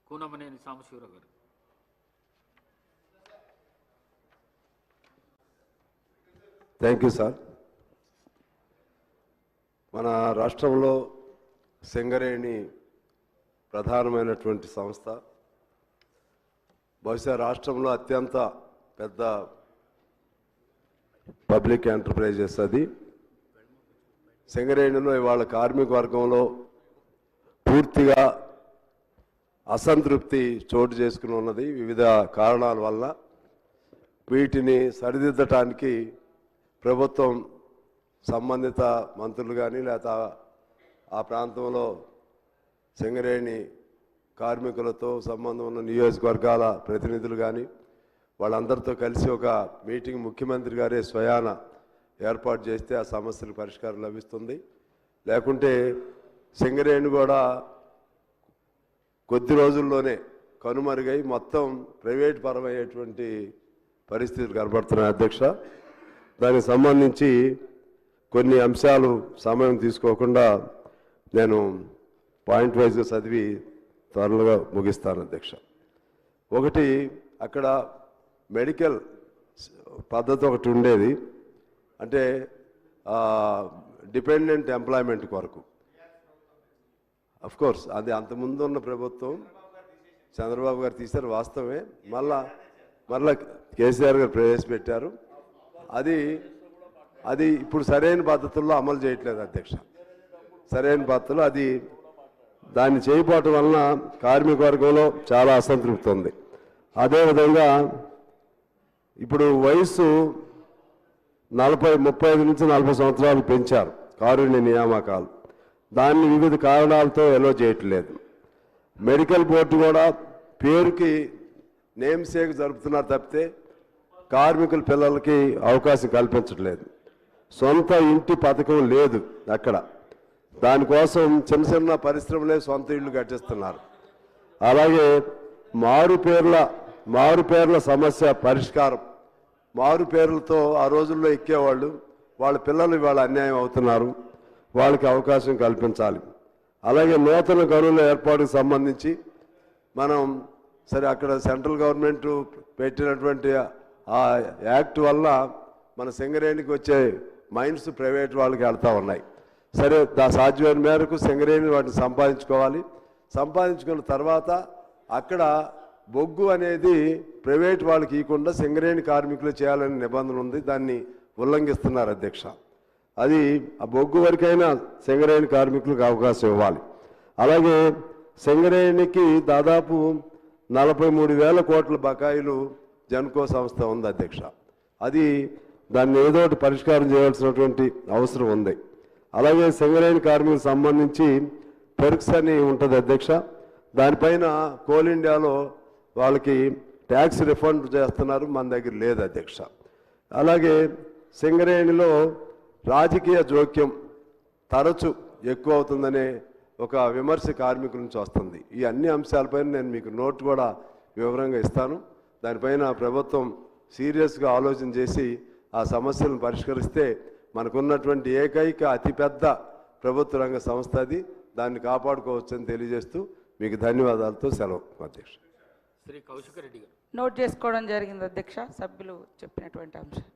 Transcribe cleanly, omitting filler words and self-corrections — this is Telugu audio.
కూనమనేని సాంబశివరావు గారు. Thank you sir. మన రాష్ట్రంలో సింగరేణి ప్రధానమైనటువంటి సంస్థ. బహుశా రాష్ట్రంలో అత్యంత పెద్ద పబ్లిక్ ఎంటర్ప్రైజెస్ అది. సింగరేణిలో ఇవాళ కార్మిక వర్గంలో పూర్తిగా అసంతృప్తి చోటు చేసుకుని ఉన్నది వివిధ కారణాల వల్ల. వీటిని సరిదిద్దటానికి ప్రభుత్వం సంబంధిత మంత్రులు కానీ లేదా ఆ ప్రాంతంలో సింగరేణి కార్మికులతో సంబంధం ఉన్న నియోజకవర్గాల ప్రతినిధులు కానీ వాళ్ళందరితో కలిసి ఒక మీటింగ్ ముఖ్యమంత్రి గారే స్వయాన ఏర్పాటు చేస్తే ఆ సమస్యలకు పరిష్కారం లభిస్తుంది. లేకుంటే సింగరేణి కూడా కొద్ది రోజుల్లోనే కనుమరుగై మొత్తం ప్రైవేట్ పరమయ్యేటువంటి పరిస్థితులు కనబడుతున్నాయి అధ్యక్ష. దానికి సంబంధించి కొన్ని అంశాలు సమయం తీసుకోకుండా నేను పాయింట్ వైజ్గా చదివి త్వరగా ముగిస్తాను అధ్యక్ష. ఒకటి, అక్కడ మెడికల్ పద్ధతి ఒకటి ఉండేది, అంటే డిపెండెంట్ ఎంప్లాయ్మెంట్ కొరకు. అఫ్కోర్స్ అది అంతకుముందు ఉన్న ప్రభుత్వం చంద్రబాబు గారు తీశారు, వాస్తవమే. మళ్ళా కేసీఆర్ గారు ప్రవేశపెట్టారు. అది ఇప్పుడు సరైన పద్ధతుల్లో అమలు చేయట్లేదు అధ్యక్ష. సరైన పద్ధతులు దాన్ని చేయకపోవటం వలన కార్మిక వర్గంలో చాలా అసంతృప్తి ఉంది. అదేవిధంగా ఇప్పుడు వయసు 35 నుంచి 40 సంవత్సరాలు పెంచారు కారుణ్య నియామకాలు. దాన్ని వివిధ కారణాలతో ఎలో చేయట్లేదు. మెడికల్ బోర్డు కూడా పేరుకి నేమ్ సేక్ జరుపుతున్నారు తప్పితే కార్మికుల పిల్లలకి అవకాశం కల్పించట్లేదు. సొంత ఇంటి పథకం లేదు అక్కడ. దానికోసం చిన్న చిన్న పరిశ్రమలే సొంత ఇళ్ళు కట్టిస్తున్నారు. అలాగే మారు పేర్ల సమస్య పరిష్కారం. మారు పేర్లతో ఆ రోజుల్లో ఎక్కేవాళ్ళు, వాళ్ళ పిల్లలు ఇవాళ అన్యాయం అవుతున్నారు. వాళ్ళకి అవకాశం కల్పించాలి. అలాగే నూతన గనుల ఏర్పాటుకు సంబంధించి మనం సరే అక్కడ సెంట్రల్ గవర్నమెంట్ పెట్టినటువంటి ఆ యాక్ట్ వల్ల మన సింగరేణికి వచ్చే మైన్స్ ప్రైవేట్ వాళ్ళకి వెళ్తూ ఉన్నాయి. సరే సాధ్యమైన మేరకు సింగరేణి వాటిని సంపాదించుకోవాలి. సంపాదించుకున్న తర్వాత అక్కడ బొగ్గు అనేది ప్రైవేట్ వాళ్ళకి ఇవ్వకుండా సింగరేణి కార్మికులు చేయాలనే నిబంధన ఉంది. దాన్ని ఉల్లంఘిస్తున్నారు అధ్యక్ష. అది ఆ బొగ్గు వరకైనా సింగరేణి కార్మికులకు అవకాశం ఇవ్వాలి. అలాగే సింగరేణికి దాదాపు 43,000 కోట్ల బకాయిలు జన్కో సంస్థ ఉంది అధ్యక్ష. దాన్ని ఏదో ఒకటి పరిష్కారం చేయాల్సినటువంటి అవసరం ఉంది. అలాగే సింగరేణి కార్మికులకు సంబంధించి పెర్క్స్ అని ఉంటుంది అధ్యక్ష. దానిపైన కోల్ ఇండియాలో వాళ్ళకి ట్యాక్స్ రిఫండ్ చేస్తున్నారు, మన దగ్గర లేదు అధ్యక్ష. అలాగే సింగరేణిలో రాజకీయ జోక్యం తరచు ఎక్కువ అవుతుందనే ఒక విమర్శ కార్మికుల నుంచి వస్తుంది. ఈ అన్ని అంశాలపైన నేను మీకు నోట్ కూడా వివరంగా ఇస్తాను. దానిపైన ప్రభుత్వం సీరియస్గా ఆలోచన చేసి ఆ సమస్యలను పరిష్కరిస్తే మనకున్నటువంటి ఏకైక అతిపెద్ద ప్రభుత్వ రంగ సంస్థ అది. దాన్ని కాపాడుకోవచ్చని తెలియజేస్తూ మీకు ధన్యవాదాలతో సెలవు అధ్యక్ష. శ్రీ కౌశిక్ రెడ్డి గారు. నోట్ చేసుకోవడం జరిగింది అధ్యక్ష, సభ్యులు చెప్పినటువంటి అంశం.